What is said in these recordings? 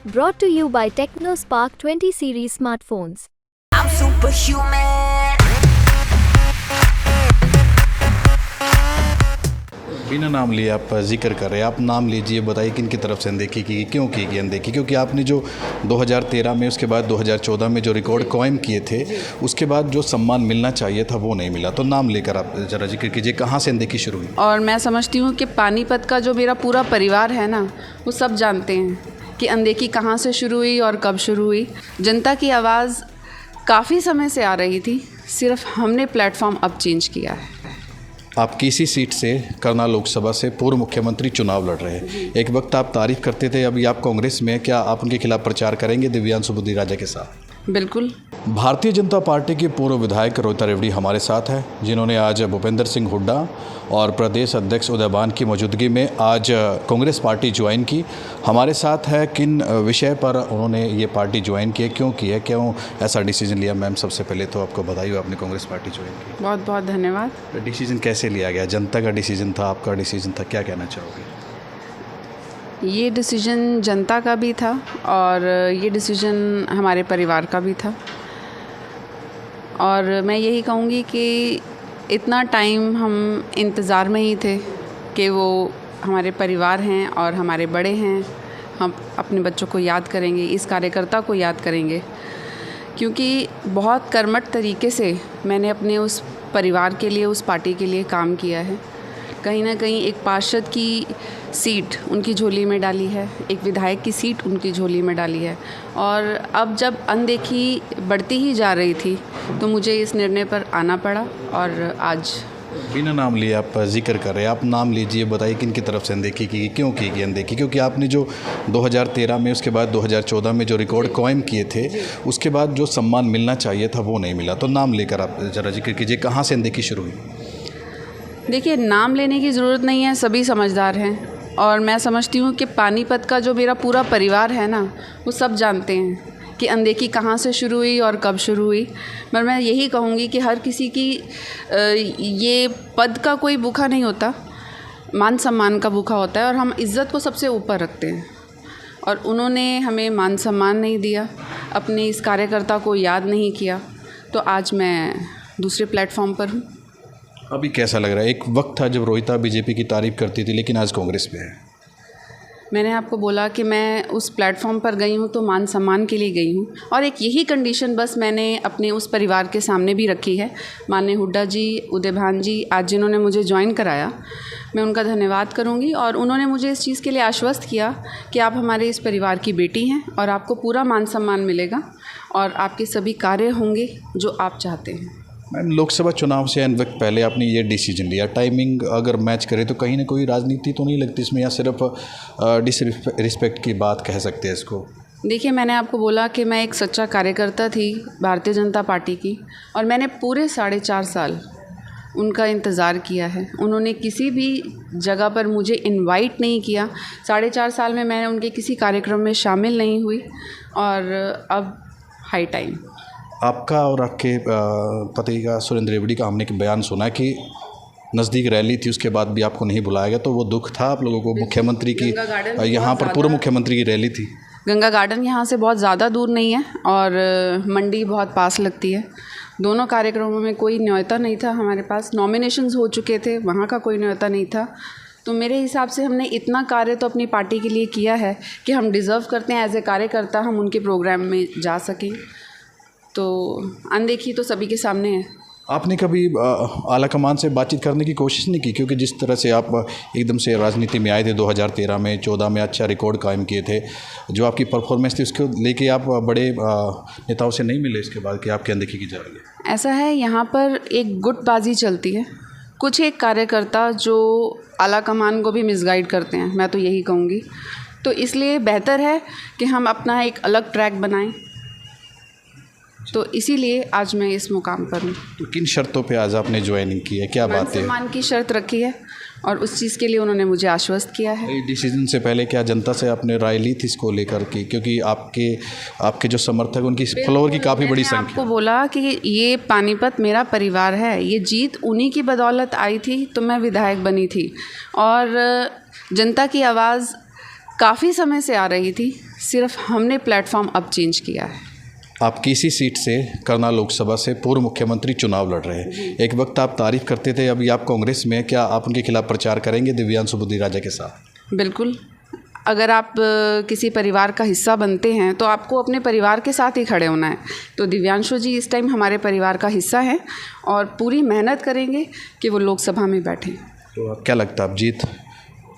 Brought to you by TechnoSpark 20 series smartphones. I'm superhuman. बिना नाम लिए आप जिक्र कर रहे हैं, आप नाम लीजिए, बताइए किन की तरफ से अनदेखी की, क्यों की गई अनदेखी? क्योंकि आपने जो 2013 में, उसके बाद 2014 में जो रिकॉर्ड कायम किए थे, उसके बाद जो सम्मान मिलना चाहिए था वो नहीं मिला। तो नाम लेकर आप ज़रा जिक्र कीजिए, कहाँ से अनदेखी शुरू हुई? और मैं समझती हूँ कि पानीपत का जो मेरा पूरा परिवार है ना, वो सब जानते हैं कि अनदेखी कहाँ से शुरू हुई और कब शुरू हुई। जनता की आवाज़ काफ़ी समय से आ रही थी, सिर्फ हमने प्लेटफॉर्म अब चेंज किया है। आप किसी सीट से, करनाल लोकसभा से पूर्व मुख्यमंत्री चुनाव लड़ रहे हैं। एक वक्त आप तारीफ़ करते थे, अभी आप कांग्रेस में, क्या आप उनके खिलाफ प्रचार करेंगे दिव्यांशु बुद्धि राजा के साथ? बिल्कुल। भारतीय जनता पार्टी की पूर्व विधायक रोहिता रेवड़ी हमारे साथ है, जिन्होंने आज भूपेंद्र सिंह हुड्डा और प्रदेश अध्यक्ष उदयभान की मौजूदगी में आज कांग्रेस पार्टी ज्वाइन की। हमारे साथ है, किन विषय पर उन्होंने ये पार्टी ज्वाइन की है, क्यों की है, क्यों ऐसा डिसीजन लिया? मैम, सबसे पहले तो आपको बधाई हो, आपने कांग्रेस पार्टी ज्वाइन की। बहुत बहुत धन्यवाद। डिसीजन कैसे लिया गया? जनता का डिसीजन था, आपका डिसीजन था, क्या कहना चाहोगे? ये डिसीजन जनता का भी था और ये डिसीजन हमारे परिवार का भी था। और मैं यही कहूँगी कि इतना टाइम हम इंतज़ार में ही थे कि वो हमारे परिवार हैं और हमारे बड़े हैं। हम अपने बच्चों को याद करेंगे, इस कार्यकर्ता को याद करेंगे, क्योंकि बहुत कर्मठ तरीके से मैंने अपने उस परिवार के लिए, उस पार्टी के लिए काम किया है। कहीं ना कहीं एक पार्षद की सीट उनकी झोली में डाली है, एक विधायक की सीट उनकी झोली में डाली है। और अब जब अनदेखी बढ़ती ही जा रही थी तो मुझे इस निर्णय पर आना पड़ा। और आज बिना नाम लिए आप जिक्र कर रहे हैं, आप नाम लीजिए, बताइए किन की तरफ से अनदेखी की, क्यों की गई अनदेखी? क्योंकि आपने जो 2013 में, उसके बाद 2014 में जो रिकॉर्ड कायम किए थे, उसके बाद जो सम्मान मिलना चाहिए था वो नहीं मिला। तो नाम लेकर आप ज़रा जिक्र कीजिए, कहाँ से अनदेखी शुरू हुई? देखिए, नाम लेने की ज़रूरत नहीं है, सभी समझदार हैं। और मैं समझती हूँ कि पानीपत का जो मेरा पूरा परिवार है ना, वो सब जानते हैं कि अनदेखी कहाँ से शुरू हुई और कब शुरू हुई। पर मैं यही कहूँगी कि हर किसी की ये पद का कोई भूखा नहीं होता, मान सम्मान का भूखा होता है। और हम इज़्ज़त को सबसे ऊपर रखते हैं, और उन्होंने हमें मान सम्मान नहीं दिया, अपने इस कार्यकर्ता को याद नहीं किया, तो आज मैं दूसरे प्लेटफॉर्म पर हूँ। अभी कैसा लग रहा है? एक वक्त था जब रोहिता बीजेपी की तारीफ़ करती थी, लेकिन आज कांग्रेस में है। मैंने आपको बोला कि मैं उस प्लेटफॉर्म पर गई हूँ तो मान सम्मान के लिए गई हूँ, और एक यही कंडीशन बस मैंने अपने उस परिवार के सामने भी रखी है। माननीय हुड्डा जी, उदयभान जी, आज जिन्होंने मुझे ज्वाइन कराया, मैं उनका धन्यवाद करूँगी। और उन्होंने मुझे इस चीज़ के लिए आश्वस्त किया कि आप हमारे इस परिवार की बेटी हैं और आपको पूरा मान सम्मान मिलेगा और आपके सभी कार्य होंगे जो आप चाहते हैं। मैम, लोकसभा चुनाव से अन वक्त पहले आपने ये डिसीजन लिया, टाइमिंग अगर मैच करे तो कहीं ना कोई राजनीति तो नहीं लगती इसमें, या सिर्फ डिसरिस्पेक्ट की बात कह सकते हैं इसको? देखिए, मैंने आपको बोला कि मैं एक सच्चा कार्यकर्ता थी भारतीय जनता पार्टी की, और मैंने पूरे 4.5 साल उनका इंतज़ार किया है। उन्होंने किसी भी जगह पर मुझे इनवाइट नहीं किया। 4.5 साल में मैं उनके किसी कार्यक्रम में शामिल नहीं हुई, और अब हाई टाइम। आपका और आपके पति का, सुरेंद्र रेवड़ी का, हमने एक बयान सुना कि नज़दीक रैली थी, उसके बाद भी आपको नहीं बुलाया गया, तो वो दुख था आप लोगों को? मुख्यमंत्री की यहाँ पर पूर्व मुख्यमंत्री की रैली थी। गंगा गार्डन यहाँ से बहुत ज़्यादा दूर नहीं है और मंडी बहुत पास लगती है। दोनों कार्यक्रमों में कोई न्योता नहीं था हमारे पास, नॉमिनेशंस हो चुके थे, वहाँ का कोई न्योता नहीं था। तो मेरे हिसाब से हमने इतना कार्य तो अपनी पार्टी के लिए किया है कि हम डिज़र्व करते हैं एज ए कार्यकर्ता हम उनके प्रोग्राम में जा सकें। तो अनदेखी तो सभी के सामने है। आपने कभी आला कमान से बातचीत करने की कोशिश नहीं की? क्योंकि जिस तरह से आप एकदम से राजनीति में आए थे 2013 में, 14 में अच्छा रिकॉर्ड कायम किए थे, जो आपकी परफॉर्मेंस थी उसको लेके आप बड़े नेताओं से नहीं मिले इसके बाद कि आपकी अनदेखी की जा रही है? ऐसा है, यहाँ पर एक गुटबाजी चलती है। कुछ एक कार्यकर्ता जो आला कमान को भी मिसगाइड करते हैं, मैं तो यही कहूँगी। तो इसलिए बेहतर है कि हम अपना एक अलग ट्रैक बनाएं। तो इसीलिए आज मैं इस मुकाम पर हूँ। तो किन शर्तों पे आज आपने ज्वाइनिंग की है, क्या बात है? सम्मान की शर्त रखी है और उस चीज़ के लिए उन्होंने मुझे आश्वस्त किया है। डिसीजन से पहले क्या जनता से आपने राय ली थी इसको लेकर के? क्योंकि आपके जो समर्थक, उनकी फॉलोअर की काफ़ी बड़ी संख्या। आपको बोला कि ये पानीपत मेरा परिवार है, ये जीत उन्हीं की बदौलत आई थी, तो मैं विधायक बनी थी। और जनता की आवाज़ काफ़ी समय से आ रही थी, सिर्फ हमने प्लेटफॉर्म अब चेंज किया है। आप किसी सीट से करनाल लोकसभा से पूर्व मुख्यमंत्री चुनाव लड़ रहे हैं, एक वक्त आप तारीफ करते थे, अभी आप कांग्रेस में हैं, क्या आप उनके खिलाफ प्रचार करेंगे दिव्यांशु बुद्धिराजा के साथ? बिल्कुल। अगर आप किसी परिवार का हिस्सा बनते हैं तो आपको अपने परिवार के साथ ही खड़े होना है। तो दिव्यांशु जी इस टाइम हमारे परिवार का हिस्सा हैं और पूरी मेहनत करेंगे कि वो लोकसभा में बैठें। तो क्या लगता है आप जीत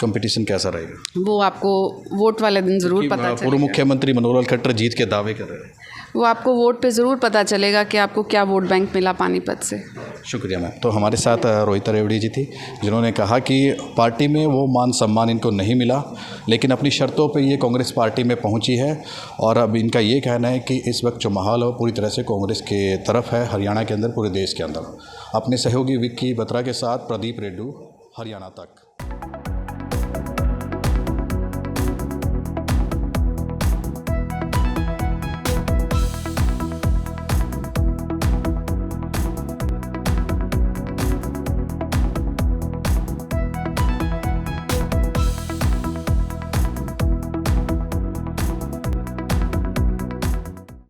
कंपटीशन कैसा रहेगा? वो आपको वोट वाले दिन ज़रूर पता पूर्व चलेगा। मुख्यमंत्री मनोहर लाल खट्टर जीत के दावे कर रहे हैं। वो आपको वोट पे ज़रूर पता चलेगा कि आपको क्या वोट बैंक मिला पानीपत से। शुक्रिया मैम। तो हमारे साथ रोहिता रेवड़ी जी थी, जिन्होंने कहा कि पार्टी में वो मान सम्मान इनको नहीं मिला, लेकिन अपनी शर्तों पे ये कांग्रेस पार्टी में पहुंची है और अब इनका ये कहना है कि इस वक्त जो माहौल है वो पूरी तरह से कांग्रेस के तरफ है, हरियाणा के अंदर, पूरे देश के अंदर। अपने सहयोगी विक्की बत्रा के साथ प्रदीप रेड्डू, हरियाणा तक।